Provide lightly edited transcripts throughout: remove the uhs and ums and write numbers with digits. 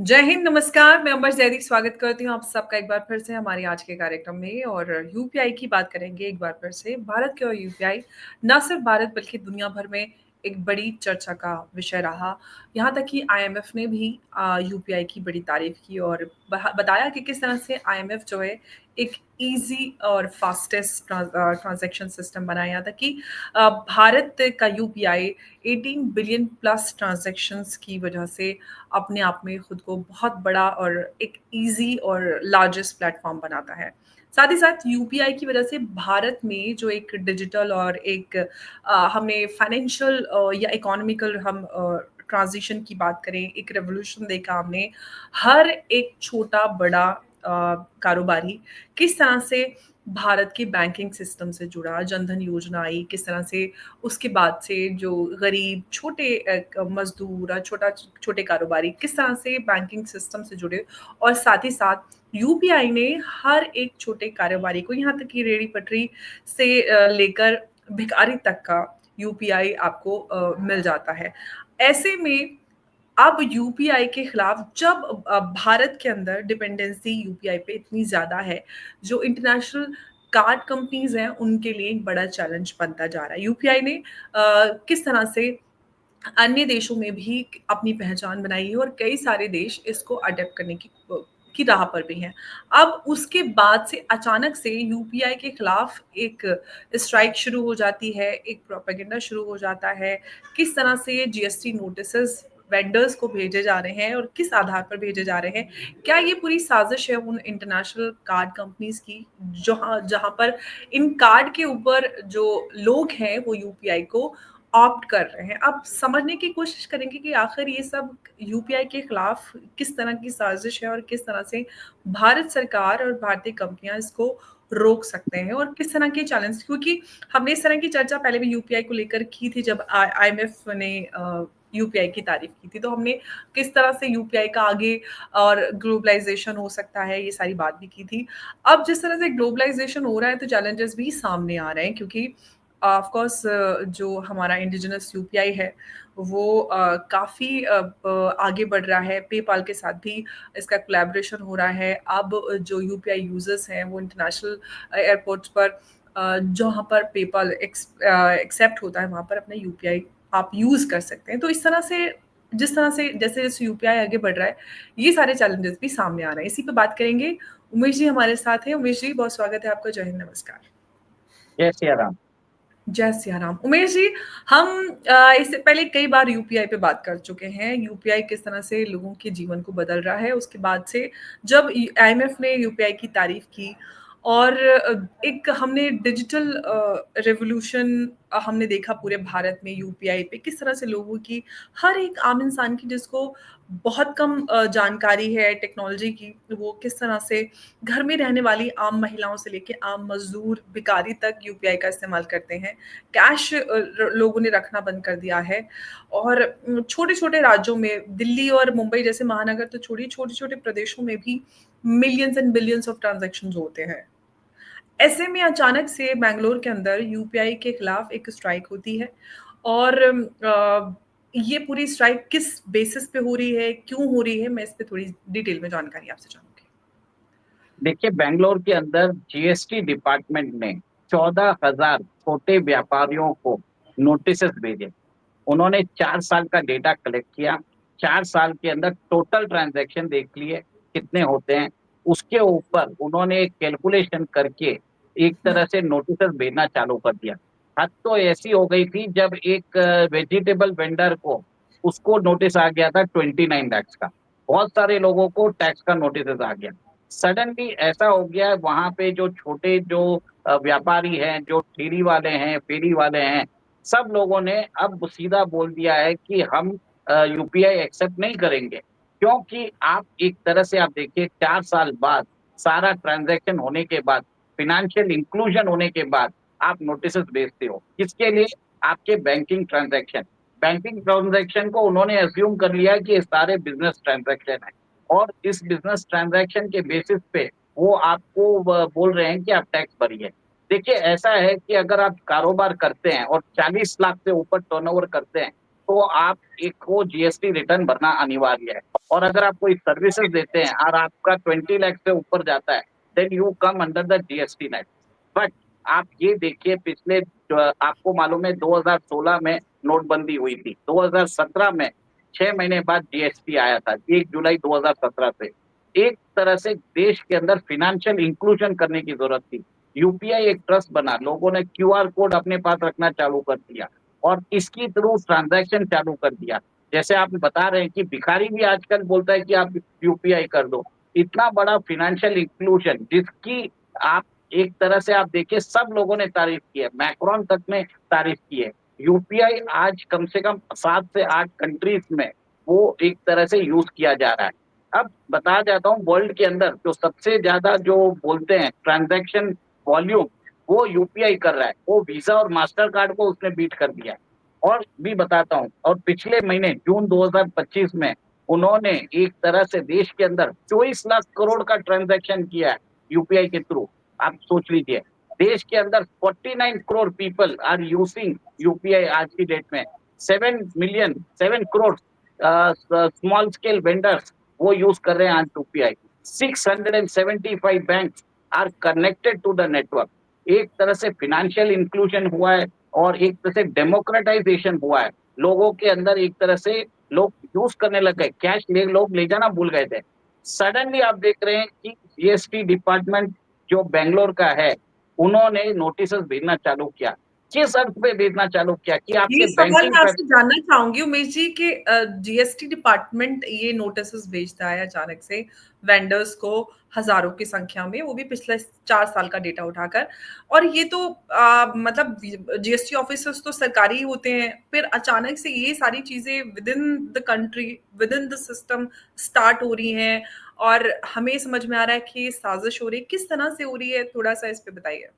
जय हिंद, नमस्कार। मैं अंबर जैदी स्वागत करती हूँ आप सबका एक बार फिर से हमारे आज के कार्यक्रम में और यूपीआई की बात करेंगे एक बार फिर से। भारत के और यूपीआई ना सिर्फ भारत बल्कि दुनिया भर में एक बड़ी चर्चा का विषय रहा। यहाँ तक कि आईएमएफ ने भी यूपीआई की बड़ी तारीफ की और बताया कि किस तरह से आईएमएफ जो है एक इजी और फास्टेस्ट ट्रांजैक्शन सिस्टम बनाया था कि भारत का यूपीआई 18 बिलियन प्लस ट्रांजैक्शंस की वजह से अपने आप में खुद को बहुत बड़ा और एक इजी और लार्जेस्ट प्लेटफॉर्म बनाता है। साथ ही साथ यूपीआई की वजह से भारत में जो एक डिजिटल और एक हमने फाइनेंशियल या इकोनॉमिकल हम ट्रांजिशन की बात करें, एक रेवोल्यूशन देखा हमने। हर एक छोटा बड़ा कारोबारी किस तरह से भारत के बैंकिंग सिस्टम से जुड़ा, जनधन योजना आई, किस तरह से उसके बाद से जो गरीब छोटे मजदूर छोटे कारोबारी किस तरह से बैंकिंग सिस्टम से जुड़े और साथ ही साथ यूपीआई ने हर एक छोटे कारोबारी को यहाँ तक कि रेहड़ी पटरी से लेकर भिखारी तक का यूपीआई आपको मिल जाता है। ऐसे में अब यूपीआई के खिलाफ जब भारत के अंदर डिपेंडेंसी यूपीआई पे इतनी ज़्यादा है, जो इंटरनेशनल कार्ड कंपनीज हैं उनके लिए एक बड़ा चैलेंज बनता जा रहा है। यूपीआई ने किस तरह से अन्य देशों में भी अपनी पहचान बनाई है और कई सारे देश इसको अडॉप्ट करने की राह पर भी हैं। अब उसके बाद से अचानक से यूपीआई के खिलाफ एक स्ट्राइक शुरू हो जाती है, एक प्रोपेगेंडा शुरू हो जाता है। किस तरह से ये जीएसटी नोटिसेस वेंडर्स को भेजे जा रहे हैं और किस आधार पर भेजे जा रहे हैं? क्या ये पूरी साजिश है उन इंटरनेशनल कार्ड कंपनीज की जहाँ जहाँ पर इन कार्ड के ऊपर जो लोग हैं वो यूपीआई को ऑप्ट कर रहे हैं। अब समझने की कोशिश करेंगे कि आखिर ये सब यूपीआई के खिलाफ किस तरह की साजिश है और किस तरह से भारत सरकार और भारतीय कंपनियां इसको रोक सकते हैं और किस तरह के चैलेंज, क्योंकि हमने इस तरह की चर्चा पहले भी यूपीआई को लेकर की थी जब आईएमएफ ने यूपीआई की तारीफ की थी, तो हमने किस तरह से यूपीआई का आगे और ग्लोबलाइजेशन हो सकता है ये सारी बात भी की थी। अब जिस तरह से ग्लोबलाइजेशन हो रहा है तो चैलेंजेस भी सामने आ रहे हैं, क्योंकि ऑफ कोर्स जो हमारा इंडिजिनस यूपीआई है वो काफ़ी आगे बढ़ रहा है। पेपाल के साथ भी इसका कोलैबोरेशन हो रहा है। अब जो यूपीआई यूजर्स हैं वो इंटरनेशनल एयरपोर्ट्स पर जहाँ पर पेपाल एक्सेप्ट होता है वहाँ पर अपना यूपीआई आप यूज़ कर सकते हैं। तो इस तरह से जिस तरह से जैसे जैसे यूपीआई आगे बढ़ रहा है ये सारे चैलेंजेस भी सामने आ रहे हैं। इसी पे बात करेंगे। उमेश जी हमारे साथ हैं। उमेश जी बहुत स्वागत है आपका। जय हिंद, नमस्कार। जय सिया राम। जय सिया राम। उमेश जी, हम इससे पहले कई बार यूपीआई पे बात कर चुके हैं। यूपीआई किस तरह से लोगों के जीवन को बदल रहा है, उसके बाद से जब आईएमएफ ने यूपीआई की तारीफ की और एक हमने डिजिटल रेवोल्यूशन हमने देखा पूरे भारत में यूपीआई पे किस तरह से लोगों की, हर एक आम इंसान की जिसको बहुत कम जानकारी है टेक्नोलॉजी की, वो किस तरह से घर में रहने वाली आम महिलाओं से लेके आम मजदूर भिखारी तक यूपीआई का इस्तेमाल करते हैं। कैश लोगों ने रखना बंद कर दिया है और छोटे छोटे राज्यों में दिल्ली और मुंबई जैसे महानगर तो छोड़िए, छोटे छोटे प्रदेशों में भी millions and billions of transaction होते हैं। ऐसे में अचानक से बैंगलोर के अंदर यूपीआई के खिलाफ एक स्ट्राइक होती है और ये पूरी स्ट्राइक किस बेसिस पे हो रही है, क्यों हो रही है, मैं इस पे थोड़ी डिटेल में जानकारी आपसे चाहूंगी। देखिए, बेंगलोर के अंदर जीएसटी डिपार्टमेंट ने 14,000 छोटे व्यापारियों को नोटिस भेजे। उन्होंने 4 साल का डेटा कलेक्ट किया। 4 साल के अंदर टोटल ट्रांजैक्शन देख लिए कितने होते हैं। उसके ऊपर उन्होंने एक कैलकुलेशन करके एक तरह से नोटिस भेजना चालू कर दिया। हद तो ऐसी हो गई थी जब एक वेजिटेबल वेंडर को उसको नोटिस आ गया था 29 लाख का। बहुत सारे लोगों को टैक्स का नोटिस आ गया। सडनली ऐसा हो गया, वहां पे जो छोटे जो व्यापारी हैं, जो ठेली वाले हैं, फेरी वाले हैं, सब लोगों ने अब सीधा बोल दिया है कि हम यूपीआई एक्सेप्ट नहीं करेंगे। क्योंकि आप एक तरह से आप देखिए, 4 साल बाद सारा ट्रांजैक्शन होने के बाद, फिनेंशियल इंक्लूजन होने के बाद आप नोटिस भेजते हो किसके लिए? आपके बैंकिंग ट्रांजैक्शन को उन्होंने एज्यूम कर लिया कि ये सारे बिजनेस ट्रांजैक्शन है। और इस बिजनेस ट्रांजैक्शन के बेसिस पे वो आपको बोल रहे हैं कि आप टैक्स भरिए। देखिए, ऐसा है कि अगर आप कारोबार करते हैं और 40 लाख से ऊपर टर्नओवर करते हैं, तो तो आप एक को जीएसटी रिटर्न भरना अनिवार्य है। और अगर आप कोई सर्विसेज देते हैं और आपका 20 लाख से ऊपर जाता है, then you come under the GST net. But आप ये देखिए, पिछले आपको मालूम है 2016 में नोटबंदी हुई थी, 2017 में 6 महीने बाद जीएसटी आया था, 1 जुलाई 2017 से। एक तरह से देश के अंदर फिनेंशियल इंक्लूजन करने की जरूरत थी। यूपीआई एक ट्रस्ट बना, लोगों ने क्यूआर कोड अपने पास रखना चालू कर दिया और इसकी थ्रू ट्रांजैक्शन चालू कर दिया। जैसे आप बता रहे हैं कि भिखारी भी आजकल बोलता है कि आप यूपीआई कर दो। इतना बड़ा फिनेंशियल इंक्लूजन जिसकी आप एक तरह से आप देखिए, सब लोगों ने तारीफ की है, मैक्रोन तक ने तारीफ की है। यूपीआई आज कम से कम 7 से 8 कंट्रीज में वो एक तरह से यूज किया जा रहा है। अब बता जाता हूँ, वर्ल्ड के अंदर जो सबसे ज्यादा जो बोलते हैं ट्रांजैक्शन वॉल्यूम, वो यूपीआई कर रहा है। वो वीजा और मास्टर कार्ड को उसने बीट कर दिया है। और भी बताता हूँ, और पिछले महीने जून 2025 में उन्होंने एक तरह से देश के अंदर 24 लाख करोड़ का ट्रांजैक्शन किया है यूपीआई के थ्रू। आप सोच लीजिए, देश के अंदर 49 crore people are using UPI आज की डेट में। 7 करोड़ स्मॉल स्केल वेंडर्स वो यूज कर रहे हैं आज UPI. 675 bank are connected to the network. एक तरह से फिनेंशियल इंक्लूजन हुआ है और एक तरह से डेमोक्रेटाइजेशन हुआ है। लोगों के अंदर एक तरह से लोग यूज करने लग गए, कैश लोग ले जाना भूल गए थे। सडनली आप देख रहे हैं कि जीएसटी डिपार्टमेंट जो बेंगलोर का है, उन्होंने नोटिस भेजना चालू किया। किस अर्थ पे भेजना चालू किया कि ये आपके सवाल बैंकिंग मैं पर। आपसे जानना चाहूंगी उमेश जी कि जीएसटी डिपार्टमेंट ये नोटिस भेजता है अचानक से वेंडर्स को हजारों की संख्या में, वो भी पिछले 4 साल का डेटा उठाकर। और ये तो मतलब जीएसटी ऑफिसर्स तो सरकारी ही होते हैं, फिर अचानक से ये सारी चीजें with in the country, with in the system start हो रही हैं और हमें समझ में आ रहा है कि ये साजिश हो रही है। किस तरह से हो रही है, थोड़ा सा इस पे बताइए,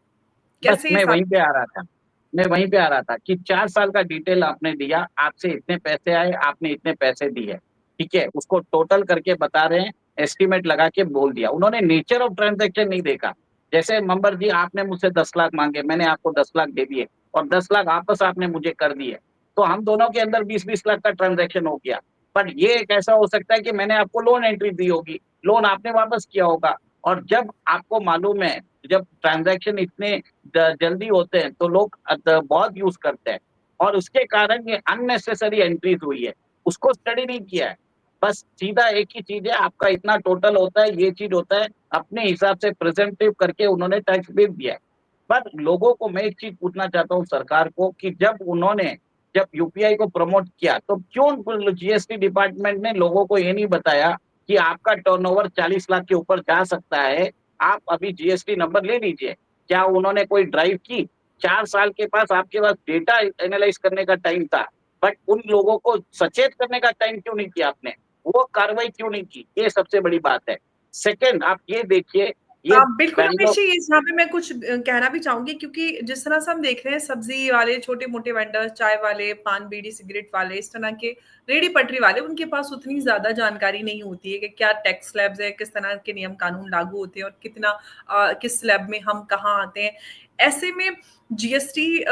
बस कैसे ये मैं वहीं पे साजिश। आ रहा था। मैं वहीं पे आ रहा था कि 4 साल का डिटेल आपने दिया, आपसे इतने पैसे आए, आपने इतने पैसे दिए, ठीक है, उसको टोटल करके बता रहे हैं, एस्टिमेट लगा के बोल दिया। उन्होंने नेचर ऑफ ट्रांजैक्शन नहीं देखा। जैसे मंबर जी, आपने मुझसे 10 लाख मांगे, मैंने आपको 10 लाख दे दिए और 10 लाख वापस आपने मुझे कर दिए, तो हम दोनों के अंदर 20-20 लाख का ट्रांजैक्शन हो गया। पर ये एक ऐसा हो सकता है कि मैंने आपको लोन एंट्री दी होगी, लोन आपने वापस किया होगा। और जब आपको मालूम है, जब ट्रांजैक्शन इतने जल्दी होते हैं तो लोग बहुत यूज करते हैं, और उसके कारण ये अननेसेसरी एंट्रीज हुई है, उसको स्टडी नहीं किया है। बस सीधा एक ही चीज है, आपका इतना टोटल होता है, ये चीज होता है, अपने हिसाब से प्रेजेंटिव करके उन्होंने टैक्स भेज दिया है। पर लोगों को मैं एक चीज पूछना चाहता हूँ सरकार को कि जब यूपीआई को प्रमोट किया, तो क्यों जीएसटी डिपार्टमेंट ने लोगों को ये नहीं बताया कि आपका टर्नओवर 40 लाख के ऊपर जा सकता है, आप अभी जीएसटी नंबर ले लीजिए। क्या उन्होंने कोई ड्राइव की? 4 साल के पास आपके पास डेटा एनालाइज करने का टाइम था, बट उन लोगों को सचेत करने का टाइम क्यों नहीं किया आपने? वो कार्रवाई क्यों नहीं की? ये सबसे बड़ी बात है। सेकंड, आप ये देखिए, ये बिल्कुल बैंगलोर। अपेक्षी, यहाँ पे मैं कुछ कहना भी चाहूंगी, क्योंकि जिस तरह से हम देख रहे हैं सब्जी वाले, छोटे मोटे वेंडर्स, चाय वाले, पान बीड़ी सिगरेट वाले, इस तरह के रेडी पटरी वाले, उनके पास उतनी ज्यादा जानकारी नहीं होती है कि क्या टैक्स स्लैब्स है, किस तरह के नियम कानून लागू होते हैं और कितना किस स्लैब में हम कहाँ आते हैं। ऐसे में जीएसटी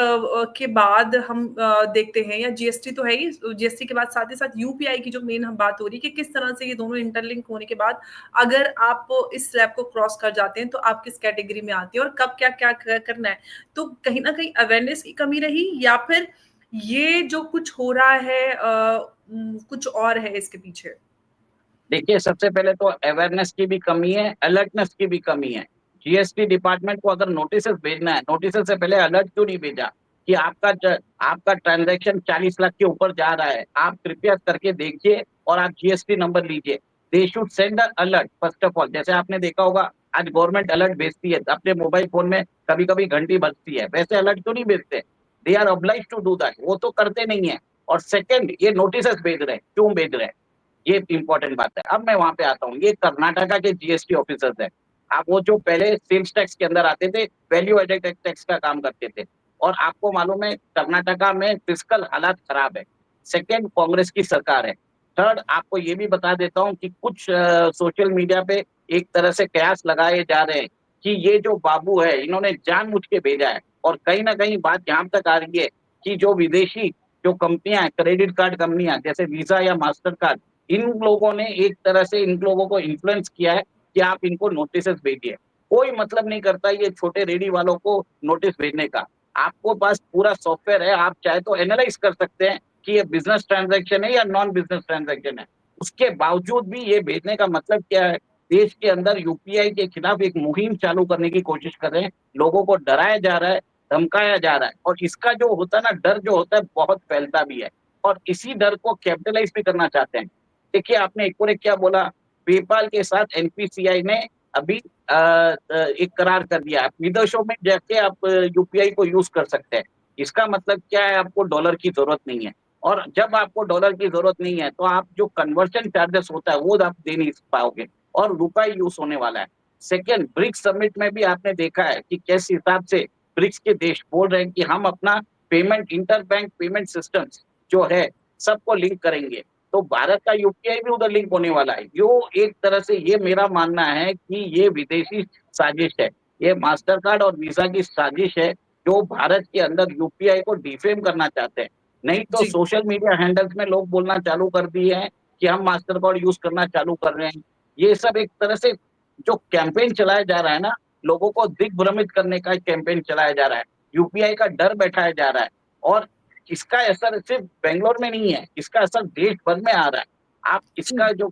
के बाद हम देखते हैं, या जीएसटी तो है ही, जीएसटी के बाद साथ ही साथ यूपीआई की जो मेन हम बात हो रही है कि किस तरह से ये दोनों इंटरलिंक होने के बाद अगर आप इस स्लैब को क्रॉस कर जाते हैं तो आप किस कैटेगरी में आते हैं और कब क्या क्या करना है। तो कहीं ना कहीं अवेयरनेस की कमी रही, या फिर ये जो कुछ हो रहा है कुछ और है इसके पीछे। देखिए, सबसे पहले तो अवेयरनेस की भी कमी है, अलर्टनेस की भी कमी है। जीएसटी डिपार्टमेंट को अगर नोटिस भेजना है, नोटिस से पहले अलर्ट क्यों नहीं भेजा कि आपका ट्रांजैक्शन 40 लाख के ऊपर जा रहा है, आप कृपया करके देखिए और आप जीएसटी नंबर लीजिए। They should send alert first of all. जैसे आपने देखा होगा, आज गवर्नमेंट अलर्ट भेजती है अपने मोबाइल फोन में, कभी कभी घंटी बजती है, वैसे अलर्ट क्यों नहीं भेजते? They are obliged to do that, वो तो करते नहीं है। और सेकंड, ये नोटिस भेज रहे हैं, क्यों भेज रहे हैं? ये इंपॉर्टेंट बात है। अब मैं वहां पे आता हूँ, ये कर्नाटका के जीएसटी ऑफिसर्स है। आप वो जो पहले सेल्स टैक्स के अंदर आते थे, वैल्यू एडेड टैक्स का काम करते थे। और आपको मालूम है कर्नाटका में फिस्कल हालात खराब है। सेकेंड, कांग्रेस की सरकार है। थर्ड, आपको ये भी बता देता हूँ कि कुछ सोशल मीडिया पे एक तरह से कयास लगाए जा रहे हैं कि ये जो बाबू है, इन्होंने जानबूझ के भेजा है। और कहीं ना कहीं बात यहाँ तक आ रही है कि जो विदेशी जो कंपनियां, क्रेडिट कार्ड कंपनियां जैसे वीजा या मास्टर कार्ड, इन लोगों ने एक तरह से इन लोगों को इन्फ्लुएंस किया है कि आप इनको नोटिस भेजिए। कोई मतलब नहीं करता ये छोटे रेडी वालों को नोटिस भेजने का। आपको पास पूरा सॉफ्टवेयर है, आप चाहे तो एनालाइज कर सकते हैं कि ये बिजनेस ट्रांजैक्शन है या नॉन बिजनेस ट्रांजैक्शन है। उसके बावजूद भी ये भेजने का मतलब क्या है? देश के अंदर यूपीआई के खिलाफ एक मुहिम चालू करने की कोशिश कर रहे हैं। लोगों को डराया जा रहा है, धमकाया जा रहा है, और इसका जो होता है ना, डर जो होता है बहुत फैलता भी है, और इसी डर को कैपिटलाइज भी करना चाहते हैं। देखिए, आपने एक और एक क्या बोला, पेपाल के साथ एनपीसीआई ने अभी एक करार कर दिया, विदेशों में जाके आप यूपीआई को यूज कर सकते हैं। इसका मतलब क्या है? आपको डॉलर की जरूरत नहीं है, और जब आपको डॉलर की जरूरत नहीं है तो आप जो कन्वर्शन चार्जेस होता है वो आप दे नहीं पाओगे, और रुपया यूज होने वाला है। सेकेंड, ब्रिक्स समिट में भी आपने देखा है कि किस हिसाब से ब्रिक्स के देश बोल रहे हैं कि हम अपना payment, inter bank payment system जो है सबको लिंक करेंगे। तो भारत का यूपीआई भी उधर लिंक होने वाला है। जो एक तरह से ये मेरा मानना है कि ये विदेशी साजिश है, ये मास्टर कार्ड और वीजा की साजिश है, जो भारत के अंदर यूपीआई को डिफेम करना चाहते हैं। नहीं तो जी। सोशल मीडिया हैंडल्स में लोग बोलना चालू कर दिए हैं कि हम मास्टर कार्ड यूज करना चालू कर रहे हैं। ये सब एक तरह से जो कैंपेन चलाया जा रहा है ना, लोगों को दिग्भ्रमित करने का कैंपेन चलाया जा रहा है, यूपीआई का डर बैठाया जा रहा है, और इसका असर सिर्फ बेंगलोर में नहीं है, इसका असर देश भर में आ रहा है। आप इसका जो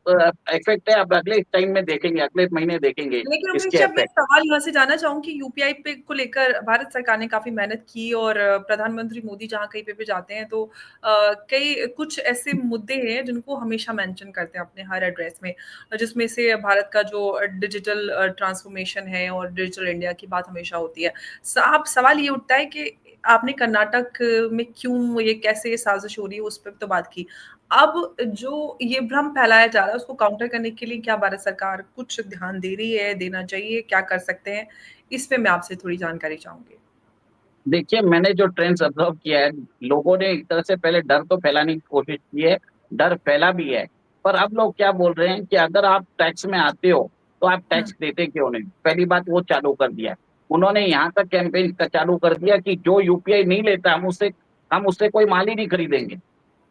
इफेक्ट है अब अगले टाइम में देखेंगे, अगले महीने देखेंगे लेकिन इसके उमेश जी, अब मैं इफेक्ट। सवाल यहाँ से जानना चाहूंगी, यूपीआई पे को लेकर भारत सरकार ने काफी मेहनत की, और प्रधानमंत्री मोदी जहाँ कहीं पे भी जाते हैं तो कई कुछ ऐसे मुद्दे हैं जिनको हमेशा मेंशन करते हैं अपने हर एड्रेस में, जिसमें से भारत का जो डिजिटल ट्रांसफॉर्मेशन है और डिजिटल इंडिया की बात हमेशा होती है। साहब, सवाल ये उठता है कि आपने कर्नाटक में क्यों, ये कैसे साजिश हो रही है, उस पर तो बात की। अब जो ये भ्रम फैलाया जा रहा है उसको काउंटर करने के लिए क्या भारत सरकार कुछ ध्यान दे रही है, देना चाहिए, क्या कर सकते हैं? इस पे मैं आपसे थोड़ी जानकारी चाहूँगी। देखिए, मैंने जो ट्रेंड्स ऑब्जर्व किया है, लोगों ने एक तरह से पहले डर तो फैलाने की कोशिश की है, डर फैला भी है। पर अब लोग क्या बोल रहे हैं कि अगर आप टैक्स में आते हो तो आप हुँ, टैक्स देते क्यों नहीं? पहली बात वो चालू कर दिया। उन्होंने यहाँ तक कैंपेन चालू कर दिया कि जो यूपीआई नहीं लेता हम उससे कोई माल ही नहीं खरीदेंगे।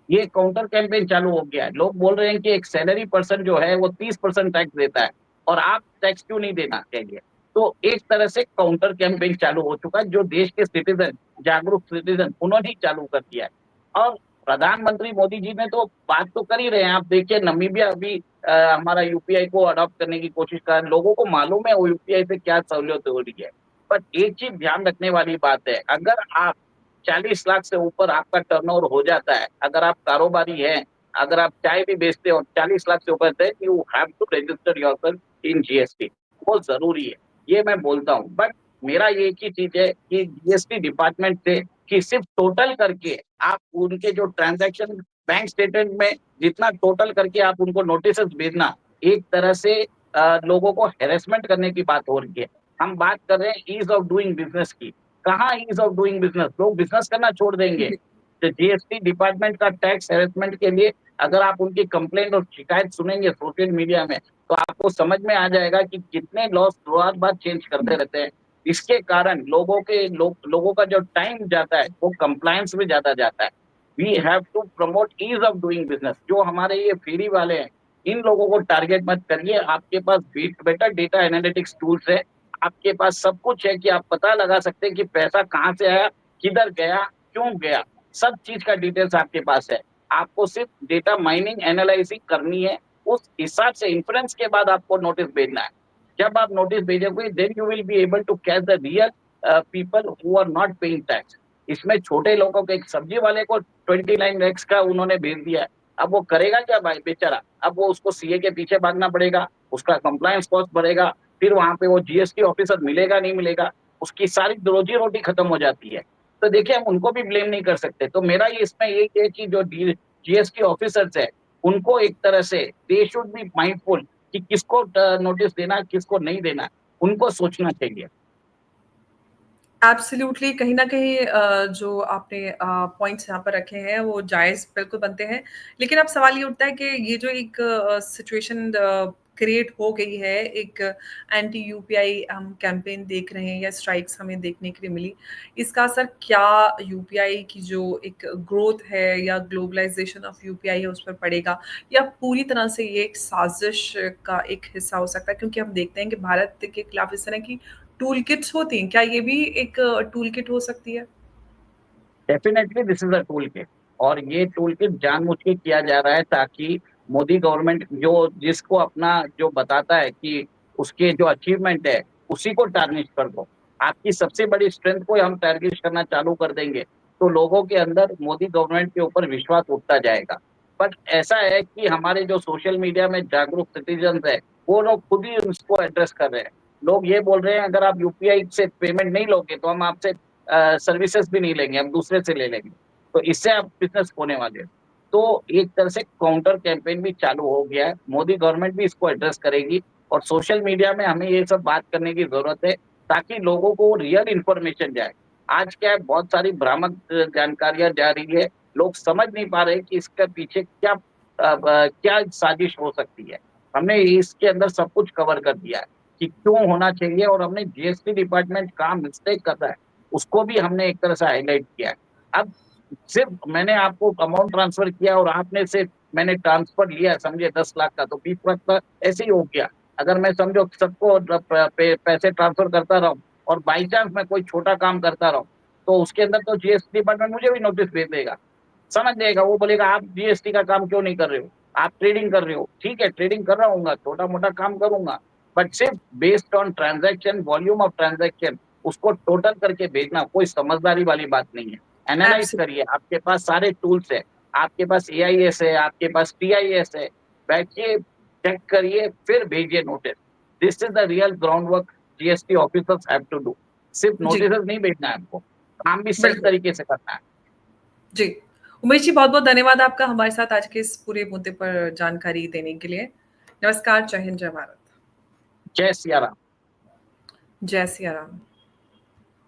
ये काउंटर कैंपेन चालू हो गया है। लोग बोल रहे हैं कि एक सैलरी पर्सन जो है वो 30% टैक्स देता है, और आप टैक्स क्यों नहीं देना चाहिए? तो एक तरह से काउंटर कैंपेन चालू हो चुका है, जो देश के सिटीजन, जागरूक सिटीजन, उन्होंने ही चालू कर दिया है। और प्रधानमंत्री मोदी जी ने तो बात तो कर ही रहे हैं। आप देखिए, नमीबिया अभी हमारा यूपीआई को अडॉप्ट करने की कोशिश कर रहा है। लोगों को मालूम है वो यूपीआई से क्या सहूलियत हो रही है। पर एक चीज ध्यान रखने वाली बात है, अगर आप 40 लाख से ऊपर आपका टर्नओवर हो जाता है, अगर आप कारोबारी हैं, अगर आप चाय भी बेचते हो, 40 लाख से ऊपर है, you have to register yourself in GST. वो जरूरी है, ये मैं बोलता हूँ। बट मेरा ये एक ही चीज है कि जीएसटी डिपार्टमेंट से कि सिर्फ टोटल करके आप उनके जो ट्रांजैक्शन बैंक स्टेटमेंट में जितना टोटल करके आप उनको नोटिस भेजना, एक तरह से लोगों को हेरेसमेंट करने की बात हो रही है। हम बात कर रहे हैं ईज ऑफ डूइंग बिजनेस की। कहाँ ईज ऑफ डूइंग बिजनेस? लोग बिजनेस करना छोड़ देंगे। जी। तो जीएसटी डिपार्टमेंट का टैक्स हेरेसमेंट के लिए अगर आप उनकी कंप्लेंट और शिकायत सुनेंगे सोशल मीडिया में, तो आपको समझ में आ जाएगा कि कितने लॉस बार बार चेंज करते रहते हैं। इसके कारण लोगों का जो टाइम जाता है वो कंप्लायंस में ज्यादा जाता है। We have to promote ease of doing business. जो हमारे ये फेरी वाले हैं, इन लोगों को टारगेट मत करिए। आपके पास बेटर डेटा एनालिटिक्स टूल्स है, आपके पास सब कुछ है कि आप पता लगा सकते हैं कि पैसा कहाँ से आया, किधर गया, क्यों गया। सब चीज का डिटेल्स आपके पास है। आपको सिर्फ डेटा माइनिंग एनालिसिस करनी है, उस हिसाब से इंफ्रेंस के बाद आपको नोटिस भेजना है। जब आप नोटिस भेजोगे, then you will be able to catch the real people who are not paying tax. इसमें छोटे लोगों को, एक सब्जी वाले को 29 लैक्स का उन्होंने भेज दिया है। अब वो करेगा क्या भाई बेचारा? अब वो उसको सीए के पीछे भागना पड़ेगा, उसका कंप्लायंस कॉस्ट बढ़ेगा, फिर वहां पे वो जीएसटी ऑफिसर मिलेगा नहीं मिलेगा, उसकी सारी रोजी रोटी खत्म हो जाती है। तो देखिए, हम उनको भी ब्लेम नहीं कर सकते। तो मेरा ये इसमें यही है कि जो जीएसटी ऑफिसर्स है, उनको एक तरह से दे शुड बी माइंडफुल कि किसको नोटिस देना, किसको नहीं देना, उनको सोचना चाहिए। एब्सोल्युटली, कहीं न कहीं जो आपने पॉइंट्स यहाँ पर रखे हैं वो जायज़ बिल्कुल बनते हैं। लेकिन अब सवाल ये उठता है कि ये जो एक सिचुएशन क्रिएट हो गई है, एक एंटी यूपीआई हम कैंपेन देख रहे हैं या स्ट्राइक्स हमें देखने के लिए मिली, इसका असर क्या यूपीआई की जो एक ग्रोथ है या ग्लोबलाइजेशन ऑफ यूपीआई है उस पर पड़ेगा, या पूरी तरह से ये एक साजिश का एक हिस्सा हो सकता है? क्योंकि हम देखते हैं कि भारत के खिलाफ इस तरह की टूल किट्स होती हैं, क्या ये भी एक टूल किट हो सकती है? Definitely this is a tool kit, और ये टूल किट जानबूझ के किया जा रहा है ताकि मोदी गवर्नमेंट जो जिसको अपना जो बताता है कि उसके जो अचीवमेंट है उसी को टार्निश कर दो। आपकी सबसे बड़ी स्ट्रेंथ को हम टारगेट करना चालू कर देंगे तो लोगों के अंदर मोदी गवर्नमेंट के ऊपर विश्वास उठता जाएगा। बट ऐसा है कि हमारे जो सोशल मीडिया में जागरूक सिटीजन है वो लोग खुद ही उसको एड्रेस कर रहे हैं। लोग ये बोल रहे हैं अगर आप यूपीआई से पेमेंट नहीं लोगे तो हम आपसे सर्विसेज भी नहीं लेंगे, हम दूसरे से ले लेंगे, तो इससे आप बिजनेस खोने वाले हैं। तो एक तरह से काउंटर कैंपेन भी चालू हो गया है, मोदी गवर्नमेंट भी इसको एड्रेस करेगी और सोशल मीडिया में हमें ये सब बात करने की जरूरत है ताकि लोगों को रियल इन्फॉर्मेशन जाए। आज क्या है, बहुत सारी भ्रामक जानकारियां जा रही है, लोग समझ नहीं पा रहे कि इसके पीछे क्या साजिश हो सकती है। हमने इसके अंदर सब कुछ कवर कर दिया है कि क्यों होना चाहिए, और हमने जीएसटी डिपार्टमेंट कहाँ मिस्टेक कर रहा है उसको भी हमने एक तरह से हाईलाइट किया है। अब सिर्फ मैंने आपको अमाउंट ट्रांसफर किया और आपने से मैंने ट्रांसफर लिया समझे 10 लाख का, तो 20 लाख का ऐसे ही हो गया। अगर मैं समझो सबको पैसे ट्रांसफर करता रहूं और बाई चांस मैं कोई छोटा काम करता रहूं तो उसके अंदर तो जीएसटी डिपार्टमेंट मुझे भी नोटिस भेज देगा, समझ जाएगा। वो बोलेगा आप जीएसटी का काम क्यों नहीं कर रहे हो, आप ट्रेडिंग कर रहे हो। ठीक है, ट्रेडिंग कर रहा हूँ, छोटा मोटा काम करूंगा, बट सिर्फ based on transaction, volume of transaction, उसको टोटल करके भेजना कोई समझदारी वाली बात नहीं है। Analyse absolutely. करिए, आपके पास सारे टूल्स है, आपके पास एआईएस है, आपके पास टीआईएस है, बैठिए, चेक करिए, फिर भेजिए notice. This is the real ground work GST officers have to do. सिर्फ जी, नोटिस नहीं भेजना है आपको, काम भी सही बिल्कुल। तरीके से करना है। जी। उमेश जी, बहुत-बहुत धन्यवाद आपका हमारे साथ आज के इस पूरे मुद्दे पर जानकारी देने के लिए। नमस्कार, जय हिंद, जय भारत। जय सिया राम। जय सिया राम।